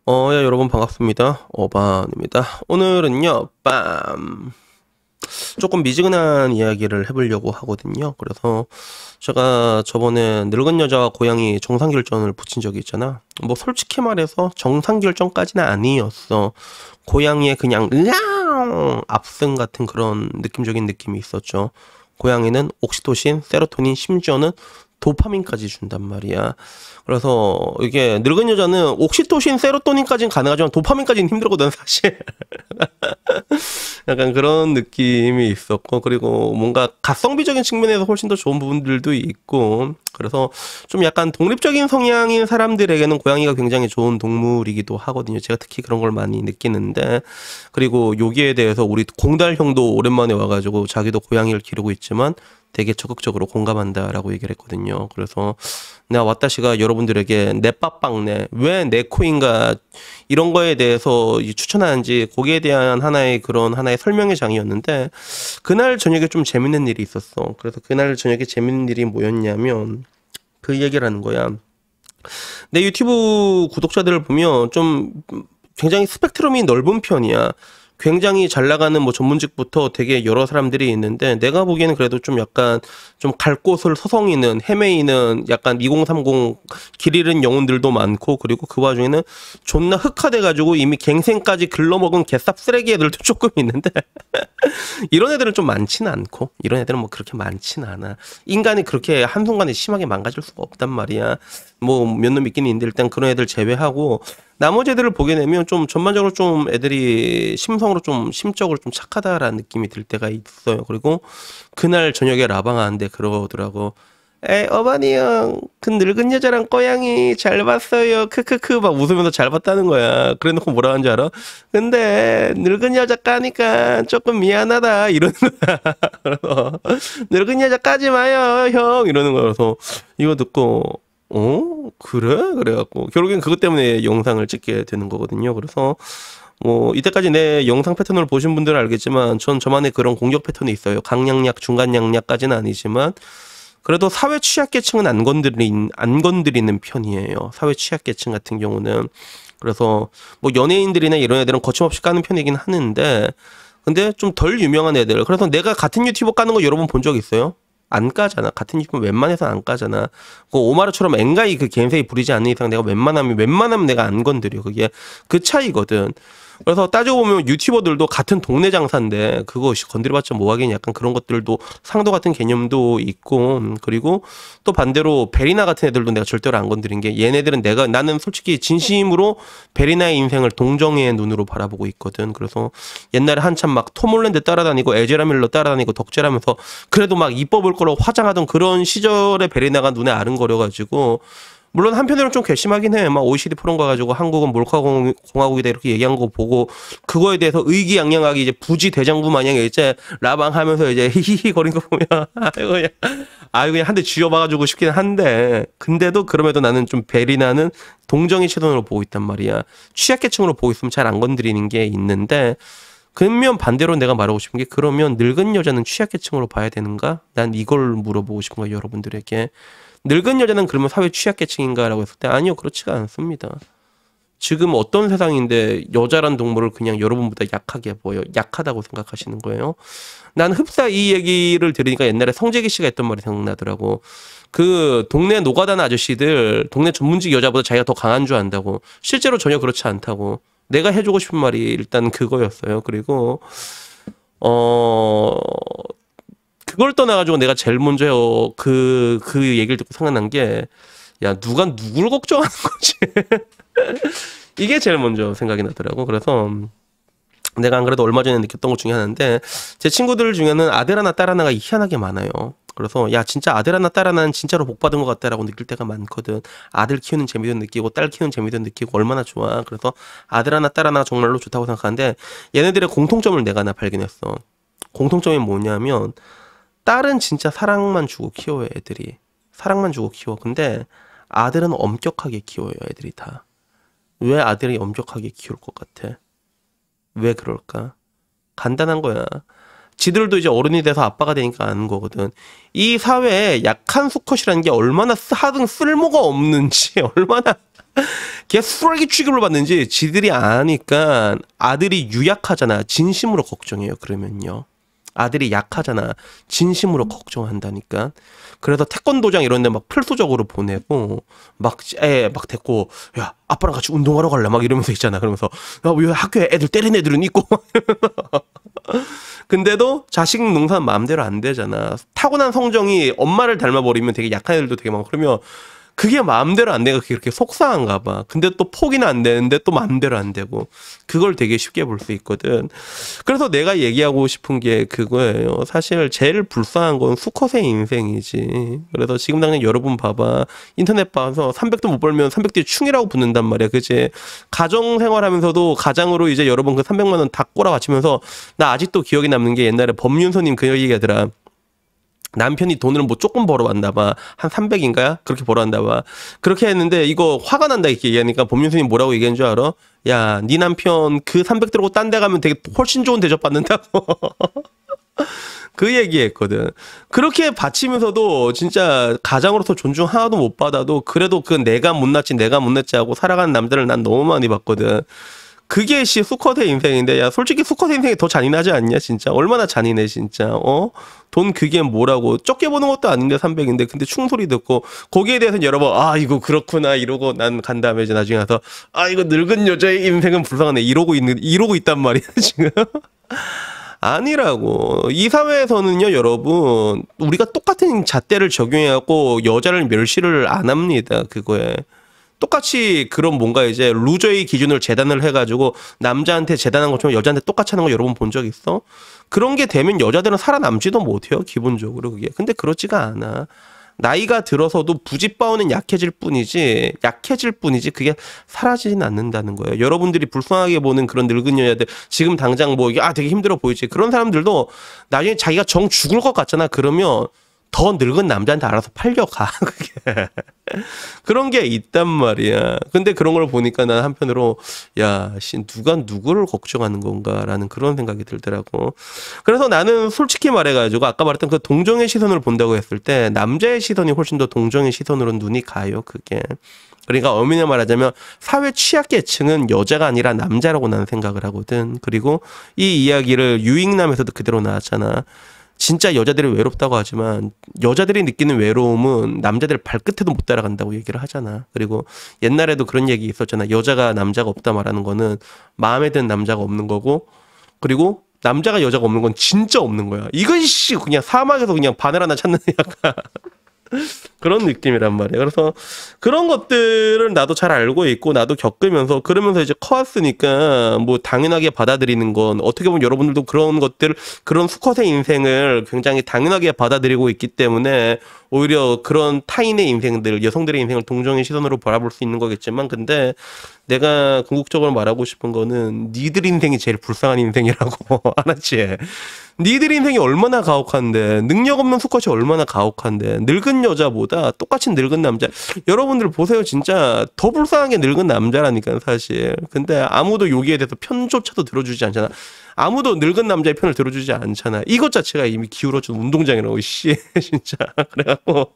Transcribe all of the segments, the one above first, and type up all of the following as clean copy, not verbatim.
야, 여러분 반갑습니다. 어반입니다. 오늘은요, 조금 미지근한 이야기를 해보려고 하거든요. 그래서 제가 저번에 늙은 여자와 고양이 정상결전을 붙인 적이 있잖아. 뭐 솔직히 말해서 정상결전까지는 아니었어. 고양이의 그냥 으앙 압승 같은 그런 느낌적인 느낌이 있었죠. 고양이는 옥시토신, 세로토닌, 심지어는 도파민까지 준단 말이야. 그래서 이게 늙은 여자는 옥시토신, 세로토닌까지는 가능하지만 도파민까지는 힘들거든, 사실. 약간 그런 느낌이 있었고, 그리고 뭔가 가성비적인 측면에서 훨씬 더 좋은 부분들도 있고, 그래서 좀 약간 독립적인 성향인 사람들에게는 고양이가 굉장히 좋은 동물이기도 하거든요. 제가 특히 그런 걸 많이 느끼는데, 그리고 여기에 대해서 우리 공달 형도 오랜만에 와가지고 자기도 고양이를 기르고 있지만 되게 적극적으로 공감한다라고 얘기를 했거든요. 그래서 내가 왔다시가 여러분들에게 내 빠빵내, 왜 내 코인가 이런 거에 대해서 추천하는지 거기에 대한 하나의 설명의 장이었는데, 그날 저녁에 좀 재밌는 일이 있었어. 그래서 그날 저녁에 재밌는 일이 뭐였냐면 그 얘기를 하는 거야. 내 유튜브 구독자들을 보면 좀 굉장히 스펙트럼이 넓은 편이야. 굉장히 잘 나가는 뭐 전문직부터 되게 여러 사람들이 있는데, 내가 보기에는 그래도 좀 약간 좀 갈 곳을 서성이는, 헤매이는 약간 2030 길 잃은 영혼들도 많고, 그리고 그 와중에는 존나 흑화돼가지고 이미 갱생까지 글러먹은 개쌉 쓰레기 애들도 조금 있는데 이런 애들은 좀 많지는 않고, 이런 애들은 뭐 그렇게 많지는 않아. 인간이 그렇게 한순간에 심하게 망가질 수가 없단 말이야. 뭐 몇 놈 있긴 있는데 일단 그런 애들 제외하고 나머지 애들을 보게 되면 좀 전반적으로 좀 애들이 심성으로 좀 심적으로 좀 착하다라는 느낌이 들 때가 있어요. 그리고 그날 저녁에 라방하는데 그러더라고. 에, 어머니 형, 그 늙은 여자랑 고양이 잘 봤어요. 크크크 막 웃으면서 잘 봤다는 거야. 그래 놓고 뭐라 하는 줄 알아? 근데 늙은 여자 까니까 조금 미안하다 이러는 거야. 그래서 늙은 여자 까지 마요 형 이러는 거야. 그래서 이거 듣고 그래? 그래갖고 결국엔 그것 때문에 영상을 찍게 되는 거거든요. 그래서 뭐 이때까지 내 영상 패턴을 보신 분들은 알겠지만 전 저만의 그런 공격 패턴이 있어요. 강약약, 중간약약까지는 아니지만 그래도 사회 취약계층은 안 건드리는 편이에요. 사회 취약계층 같은 경우는. 그래서 뭐 연예인들이나 이런 애들은 거침없이 까는 편이긴 하는데, 근데 좀 덜 유명한 애들. 그래서 내가 같은 유튜버 까는 거 여러분 본 적 있어요? 안 까잖아. 같은 유튜버 웬만해서 안 까잖아. 그 오마르처럼 엥가이 그 겐세이 부리지 않는 이상 내가 웬만하면 내가 안 건드려. 그게 그 차이거든. 그래서 따지고 보면 유튜버들도 같은 동네 장사인데 그것이 건드려봤자 뭐하겠냐, 약간 그런 것들도 상도 같은 개념도 있고, 그리고 또 반대로 베리나 같은 애들도 내가 절대로 안 건드린 게, 얘네들은 나는 솔직히 진심으로 베리나의 인생을 동정의 눈으로 바라보고 있거든. 그래서 옛날에 한참 막 톰 홀랜드 따라다니고 에제라 밀러 따라다니고 덕질하면서 그래도 막 이뻐 볼 거로 화장하던 그런 시절에 베리나가 눈에 아른거려가지고, 물론 한편으로는 좀 괘씸하긴 해. 막 OECD 포럼 가가지고 한국은 몰카공화국이다 이렇게 얘기한 거 보고 그거에 대해서 의기양양하게 이제 부지 대장부 마냥 이제 라방하면서 이제 히히히 거린 거 보면 아이고 그냥 한 대 쥐어박아주고 싶긴 한데, 근데도 그럼에도 나는 좀 베리나는 동정의 시선으로 보고 있단 말이야. 취약계층으로 보고 있으면 잘 안 건드리는 게 있는데, 그러면 반대로 내가 말하고 싶은 게, 그러면 늙은 여자는 취약계층으로 봐야 되는가? 난 이걸 물어보고 싶은 거야, 여러분들에게. 늙은 여자는 그러면 사회 취약계층인가라고 했을 때 아니요, 그렇지가 않습니다. 지금 어떤 세상인데 여자란 동물을 그냥 여러분보다 약하게 보여, 약하다고 생각하시는 거예요? 난 흡사 이 얘기를 들으니까 옛날에 성재기 씨가 했던 말이 생각나더라고. 그 동네 노가다 아저씨들 동네 전문직 여자보다 자기가 더 강한 줄 안다고. 실제로 전혀 그렇지 않다고. 내가 해주고 싶은 말이 일단 그거였어요. 그리고 어 그걸 떠나가지고 내가 제일 먼저 그 얘기를 듣고 생각난 게, 야, 누가 누굴 걱정하는 거지? 이게 제일 먼저 생각이 나더라고. 그래서 내가 안 그래도 얼마 전에 느꼈던 것 중에 하나인데, 제 친구들 중에는 아들 하나 딸 하나가 희한하게 많아요. 그래서 야, 진짜 아들 하나 딸 하나는 진짜로 복 받은 것 같다라고 느낄 때가 많거든. 아들 키우는 재미도 느끼고 딸 키우는 재미도 느끼고 얼마나 좋아. 그래서 아들 하나 딸 하나 정말로 좋다고 생각하는데, 얘네들의 공통점을 내가 하나 발견했어. 공통점이 뭐냐면, 딸은 진짜 사랑만 주고 키워요, 애들이. 사랑만 주고 키워. 근데 아들은 엄격하게 키워요, 애들이 다. 왜 아들이 엄격하게 키울 것 같아? 왜 그럴까? 간단한 거야. 지들도 이제 어른이 돼서 아빠가 되니까 아는 거거든. 이 사회에 약한 수컷이라는 게 얼마나 하등 쓸모가 없는지, 얼마나 개쓰레기 취급을 받는지 지들이 아니까 아들이 유약하잖아. 진심으로 걱정해요. 그러면요. 아들이 약하잖아. 진심으로 걱정한다니까. 그래서 태권도장 이런 데 막 필수적으로 보내고 막 데리고 야 아빠랑 같이 운동하러 갈래 막 이러면서 있잖아. 그러면서 야, 왜 학교에 애들 때린 애들은 있고 근데도 자식 농사는 마음대로 안 되잖아. 타고난 성정이 엄마를 닮아버리면 되게 약한 애들도 되게 많고 그러면 그게 마음대로 안 되니까 그렇게 속상한가 봐. 근데 또 포기는 안 되는데 또 마음대로 안 되고 그걸 되게 쉽게 볼 수 있거든. 그래서 내가 얘기하고 싶은 게 그거예요. 사실 제일 불쌍한 건 수컷의 인생이지. 그래서 지금 당장 여러분 봐봐. 인터넷 봐서 300도 못 벌면 300대 충이라고 붙는단 말이야. 그치? 가정생활하면서도 가장으로 이제 여러분 그 300만 원 다 꼬라박히면서 나 아직도 기억에 남는 게 옛날에 법윤서님 그 얘기하더라. 남편이 돈을 뭐 조금 벌어왔나 봐. 한 300인가요? 그렇게 벌어왔나 봐. 그렇게 했는데 이거 화가 난다 이렇게 얘기하니까 법률스님 뭐라고 얘기한 줄 알아? 야, 네 남편 그 300 들고 딴 데 가면 되게 훨씬 좋은 대접 받는다고. 그 얘기했거든. 그렇게 바치면서도 진짜 가장으로서 존중 하나도 못 받아도 그래도 그 내가 못났지 하고 살아가는 남자를 난 너무 많이 봤거든. 그게 수컷의 인생인데 야 솔직히 수컷의 인생이 더 잔인하지 않냐 진짜. 얼마나 잔인해 진짜. 돈 그게 뭐라고. 적게 버는 것도 아닌데 300인데 근데 충소리 듣고 거기에 대해서는 여러 번 아 이거 그렇구나 이러고 난 간 다음에 이제 나중에 가서 아 이거 늙은 여자의 인생은 불쌍하네 이러고 있단 말이야 지금. 아니라고. 이 사회에서는요 여러분 우리가 똑같은 잣대를 적용해갖고 여자를 멸시를 안 합니다. 그거에. 똑같이 그런 뭔가 이제 루저의 기준을 재단을 해가지고 남자한테 재단한 것처럼 여자한테 똑같이 하는 거 여러분 본 적 있어? 그런 게 되면 여자들은 살아남지도 못해요 기본적으로 그게. 근데 그렇지가 않아. 나이가 들어서도 부짓바오는 약해질 뿐이지 그게 사라지진 않는다는 거예요. 여러분들이 불쌍하게 보는 그런 늙은 여자들 지금 당장 뭐 되게 힘들어 보이지. 그런 사람들도 나중에 자기가 정 죽을 것 같잖아. 그러면 더 늙은 남자한테 알아서 팔려가. 그게. 그런 게 있단 말이야. 근데 그런 걸 보니까 난 한편으로 야, 누가 누구를 걱정하는 건가라는 그런 생각이 들더라고. 그래서 나는 솔직히 말해가지고 아까 말했던 그 동정의 시선을 본다고 했을 때 남자의 시선이 훨씬 더 동정의 시선으로 눈이 가요. 그게. 그러니까 엄연히 말하자면 사회 취약계층은 여자가 아니라 남자라고 나는 생각을 하거든. 그리고 이 이야기를 유익남에서도 그대로 나왔잖아. 진짜 여자들이 외롭다고 하지만 여자들이 느끼는 외로움은 남자들 발끝에도 못 따라간다고 얘기를 하잖아. 그리고 옛날에도 그런 얘기 있었잖아. 여자가 남자가 없다 말하는 거는 마음에 드는 남자가 없는 거고 그리고 남자가 여자가 없는 건 진짜 없는 거야. 이건 그냥 사막에서 그냥 바늘 하나 찾는 약간 그런 느낌이란 말이야. 그래서 그런 것들을 나도 잘 알고 있고 나도 겪으면서 그러면서 이제 커왔으니까 뭐 당연하게 받아들이는 건 어떻게 보면 여러분들도 그런 것들 그런 수컷의 인생을 굉장히 당연하게 받아들이고 있기 때문에 오히려 그런 타인의 인생들 여성들의 인생을 동정의 시선으로 바라볼 수 있는 거겠지만 근데 내가 궁극적으로 말하고 싶은 거는 니들 인생이 제일 불쌍한 인생이라고. 알았지? 니들 인생이 얼마나 가혹한데 능력 없는 수컷이 얼마나 가혹한데 늙은 여자보다 똑같이 늙은 남자 여러분들 보세요. 진짜 더 불쌍한 게 늙은 남자라니까 사실. 근데 아무도 여기에 대해서 편조차도 들어주지 않잖아. 아무도 늙은 남자의 편을 들어주지 않잖아. 이것 자체가 이미 기울어진 운동장이라고 진짜. 그래갖고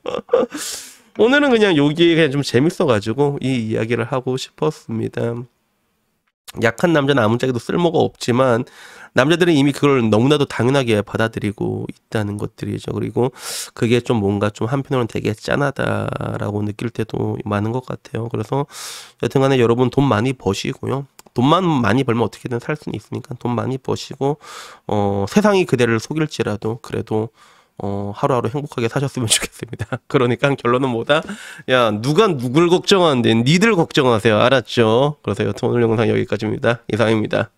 오늘은 그냥 여기에 그냥 좀 재밌어가지고 이 이야기를 하고 싶었습니다. 약한 남자는 아무짝에도 쓸모가 없지만 남자들은 이미 그걸 너무나도 당연하게 받아들이고 있다는 것들이죠. 그리고 그게 좀 뭔가 좀 한편으로는 되게 짠하다라고 느낄 때도 많은 것 같아요. 그래서 여튼간에 여러분 돈 많이 버시고요. 돈만 많이 벌면 어떻게든 살 수는 있으니까 돈 많이 버시고 세상이 그대를 속일지라도 그래도 하루하루 행복하게 사셨으면 좋겠습니다. 그러니까 결론은 뭐다? 야, 누가 누굴 걱정하는데 니들 걱정하세요. 알았죠? 그래서 여튼 오늘 영상 여기까지입니다. 이상입니다.